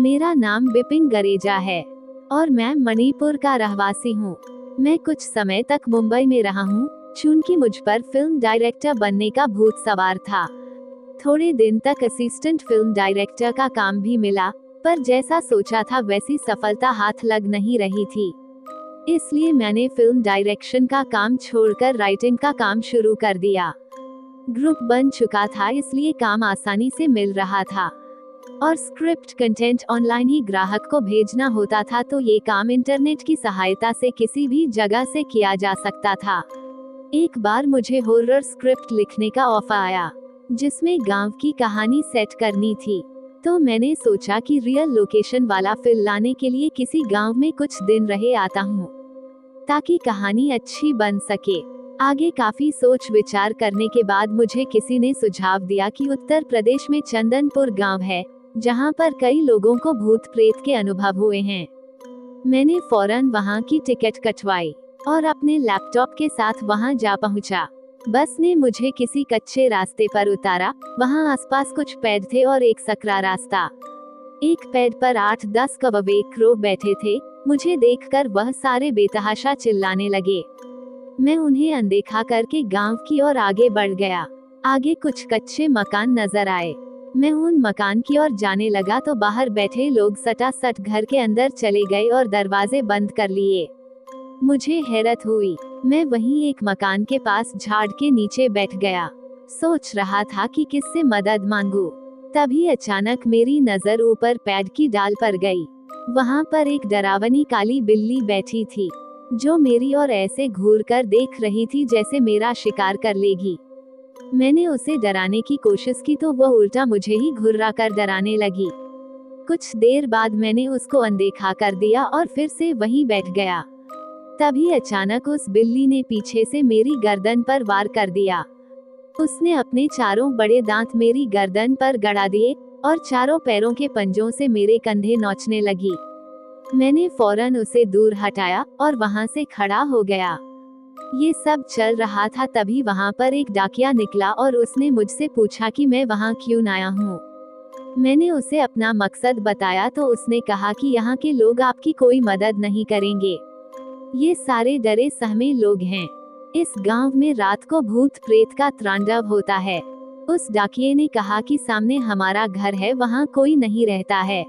मेरा नाम बिपिन गरेजा है और मैं मणिपुर का रहवासी हूँ। मैं कुछ समय तक मुंबई में रहा हूँ, चूंकि मुझ पर फिल्म डायरेक्टर बनने का भूत सवार था। थोड़े दिन तक असिस्टेंट फिल्म डायरेक्टर का काम भी मिला, पर जैसा सोचा था वैसी सफलता हाथ लग नहीं रही थी। इसलिए मैंने फिल्म डायरेक्शन का काम छोड़कर राइटिंग का काम शुरू कर दिया। ग्रुप बन चुका था, इसलिए काम आसानी से मिल रहा था और स्क्रिप्ट कंटेंट ऑनलाइन ही ग्राहक को भेजना होता था, तो ये काम इंटरनेट की सहायता से किसी भी जगह से किया जा सकता था। एक बार मुझे हॉरर स्क्रिप्ट लिखने का ऑफर आया, जिसमें गांव की कहानी सेट करनी थी। तो मैंने सोचा कि रियल लोकेशन वाला फिल्म लाने के लिए किसी गांव में कुछ दिन रहे आता हूँ, ताकि कहानी अच्छी बन सके। आगे काफी सोच विचार करने के बाद मुझे किसी ने सुझाव दिया कि उत्तर प्रदेश में चंदनपुर गांव है, जहां पर कई लोगों को भूत प्रेत के अनुभव हुए हैं। मैंने फौरन वहां की टिकट कटवाई और अपने लैपटॉप के साथ वहां जा पहुंचा। बस ने मुझे किसी कच्चे रास्ते पर उतारा। वहां आसपास कुछ पेड़ थे और एक सकरा रास्ता। एक पेड़ पर 8-10 कौवे क्रो बैठे थे। मुझे देखकर वह सारे बेतहाशा चिल्लाने लगे। मैं उन्हें अनदेखा करके गांव की ओर आगे बढ़ गया। आगे कुछ कच्चे मकान नजर आए। मैं उन मकान की ओर जाने लगा तो बाहर बैठे लोग सटासट घर के अंदर चले गए और दरवाजे बंद कर लिए। मुझे हैरत हुई। मैं वहीं एक मकान के पास झाड़ के नीचे बैठ गया। सोच रहा था कि किससे मदद मांगूं। तभी अचानक मेरी नजर ऊपर पेड़ की डाल पर गई। वहां पर एक डरावनी काली बिल्ली बैठी थी, जो मेरी ओर ऐसे घूर कर देख रही थी जैसे मेरा शिकार कर लेगी। मैंने उसे डराने की कोशिश की तो वह उल्टा मुझे ही घुर्रा कर डराने लगी। कुछ देर बाद मैंने उसको अनदेखा कर दिया और फिर से वहीं बैठ गया। तभी अचानक उस बिल्ली ने पीछे से मेरी गर्दन पर वार कर दिया। उसने अपने चारों बड़े दांत मेरी गर्दन पर गड़ा दिए और चारों पैरों के पंजों से मेरे कंधे नोचने लगी। मैंने फौरन उसे दूर हटाया और वहां से खड़ा हो गया। ये सब चल रहा था, तभी वहां पर एक डाकिया निकला और उसने मुझसे पूछा कि मैं वहां क्यों आया हूँ। मैंने उसे अपना मकसद बताया तो उसने कहा कि यहाँ के लोग आपकी कोई मदद नहीं करेंगे। ये सारे डरे सहमे लोग हैं। इस गांव में रात को भूत प्रेत का तांडव होता है। उस डाकिये ने कहा कि सामने हमारा घर है, वहाँ कोई नहीं रहता है।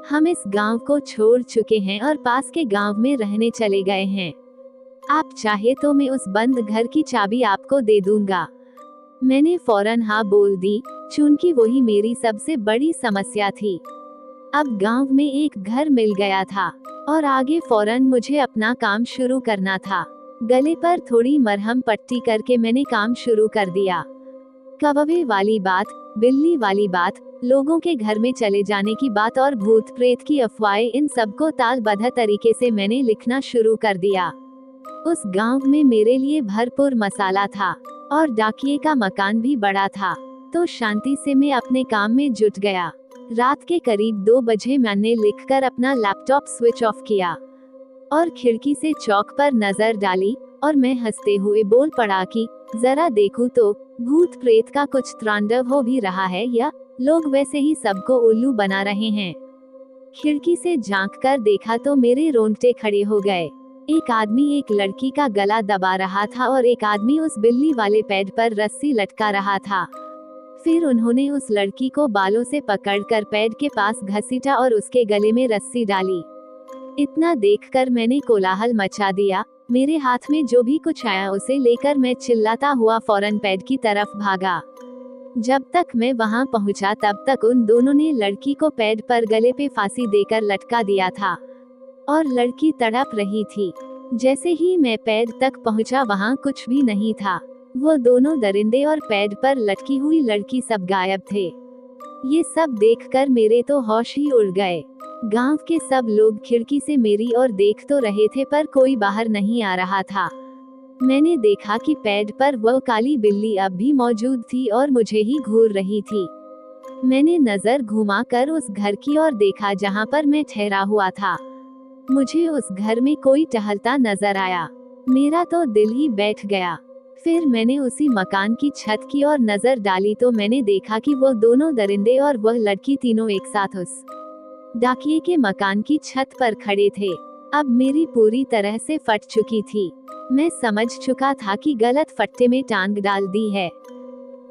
हम इस गांव को छोड़ चुके हैं और पास के गांव में रहने चले गए हैं। आप चाहे तो मैं उस बंद घर की चाबी आपको दे दूंगा। मैंने फौरन हाँ बोल दी, चूंकि वही मेरी सबसे बड़ी समस्या थी। अब गांव में एक घर मिल गया था और आगे फौरन मुझे अपना काम शुरू करना था। गले पर थोड़ी मरहम पट्टी करके मैंने काम शुरू कर दिया। कौवे वाली बात, बिल्ली वाली बात, लोगों के घर में चले जाने की बात और भूत प्रेत की अफवाहें, इन सबको तालबद्ध तरीके से मैंने लिखना शुरू कर दिया। उस गांव में मेरे लिए भरपूर मसाला था और डाकिये का मकान भी बड़ा था, तो शांति से मैं अपने काम में जुट गया। रात के करीब 2 बजे मैंने लिखकर अपना लैपटॉप स्विच ऑफ किया और खिड़की से चौक पर नजर डाली और मैं हंसते हुए बोल पड़ा कि जरा देखूं तो भूत प्रेत का कुछ तांडव हो भी रहा है या लोग वैसे ही सबको उल्लू बना रहे हैं। खिड़की से झांक कर देखा तो मेरे रोंगटे खड़े हो गए। एक आदमी एक लड़की का गला दबा रहा था और एक आदमी उस बिल्ली वाले पेड़ पर रस्सी लटका रहा था। फिर उन्होंने उस लड़की को बालों से पकड़कर पेड़ के पास घसीटा और उसके गले में रस्सी डाली। इतना देखकर मैंने कोलाहल मचा दिया। मेरे हाथ में जो भी कुछ आया उसे लेकर मैं चिल्लाता हुआ फौरन पेड़ की तरफ भागा। जब तक मैं वहां पहुंचा तब तक उन दोनों ने लड़की को पेड़ पर गले पे फांसी देकर लटका दिया था और लड़की तड़प रही थी। जैसे ही मैं पेड़ तक पहुंचा वहां कुछ भी नहीं था। वो दोनों दरिंदे और पेड़ पर लटकी हुई लड़की सब गायब थे। ये सब देखकर मेरे तो होश ही उड़ गए। गांव के सब लोग खिड़की से मेरी ओर देख तो रहे थे, पर कोई बाहर नहीं आ रहा था। मैंने देखा कि पेड़ पर वह काली बिल्ली अब भी मौजूद थी और मुझे ही घूर रही थी। मैंने नजर घुमाकर उस घर की ओर देखा जहां पर मैं ठहरा हुआ था। मुझे उस घर में कोई टहलता नजर आया। मेरा तो दिल ही बैठ गया। फिर मैंने उसी मकान की छत की ओर नजर डाली तो मैंने देखा कि वह दोनों दरिंदे और वह लड़की तीनों एक साथ उस डाकिये के मकान की छत पर खड़े थे। अब मेरी पूरी तरह से फट चुकी थी। मैं समझ चुका था कि गलत फट्टे में टांग डाल दी है।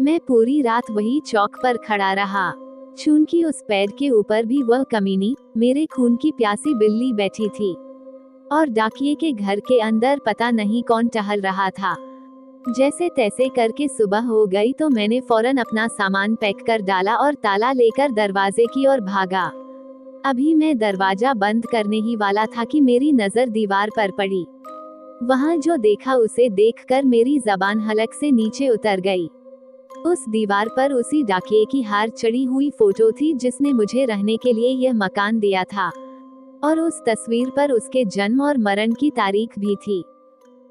मैं पूरी रात वही चौक पर खड़ा रहा। चूंकि उस पेड़ के ऊपर भी वह कमीनी, मेरे खून की प्यासी बिल्ली बैठी थी, और डाकिये के घर के अंदर पता नहीं कौन टहल रहा था। जैसे तैसे करके सुबह हो गई तो मैंने फौरन अपना सामान पैक कर डाला और ताला लेकर दरवाजे की ओर भागा। अभी मैं दरवाजा बंद करने ही वाला था कि मेरी नजर दीवार पर पड़ी। वहां जो देखा उसे देखकर मेरी जबान हलक से नीचे उतर गई। उस दीवार पर उसी डाकिये की हार चढ़ी हुई फोटो थी जिसने मुझे रहने के लिए यह मकान दिया था, और उस तस्वीर पर उसके जन्म और मरण की तारीख भी थी।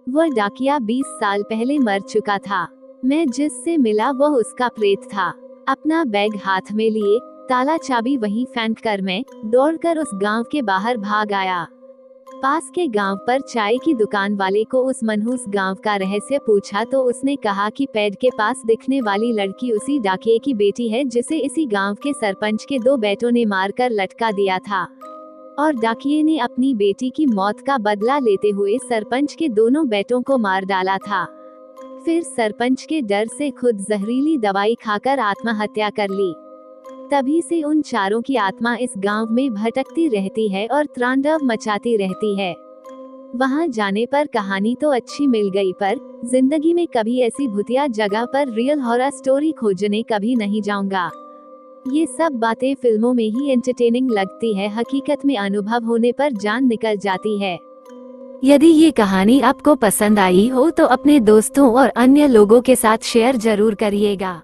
वह डाकिया 20 साल पहले मर चुका था। मैं जिससे मिला वह उसका प्रेत था। अपना बैग हाथ में लिए, ताला चाबी वहीं फेंक कर मैं दौड़कर उस गांव के बाहर भाग आया। पास के गांव पर चाय की दुकान वाले को उस मनहूस गांव का रहस्य पूछा तो उसने कहा कि पेड़ के पास दिखने वाली लड़की उसी डाकिये की बेटी है जिसे इसी गांव के सरपंच के 2 बेटों ने मारकर लटका दिया था, और डाकिये ने अपनी बेटी की मौत का बदला लेते हुए सरपंच के दोनों बेटों को मार डाला था। फिर सरपंच के डर से खुद जहरीली दवाई खाकर आत्महत्या कर ली। तभी से उन चारों की आत्मा इस गांव में भटकती रहती है और तांडव मचाती रहती है। वहां जाने पर कहानी तो अच्छी मिल गई, पर जिंदगी में कभी ऐसी भूतिया जगह पर रियल हॉरर स्टोरी खोजने कभी नहीं जाऊंगा। ये सब बातें फिल्मों में ही एंटरटेनिंग लगती है, हकीकत में अनुभव होने पर जान निकल जाती है। यदि ये कहानी आपको पसंद आई हो तो अपने दोस्तों और अन्य लोगों के साथ शेयर जरूर करिएगा।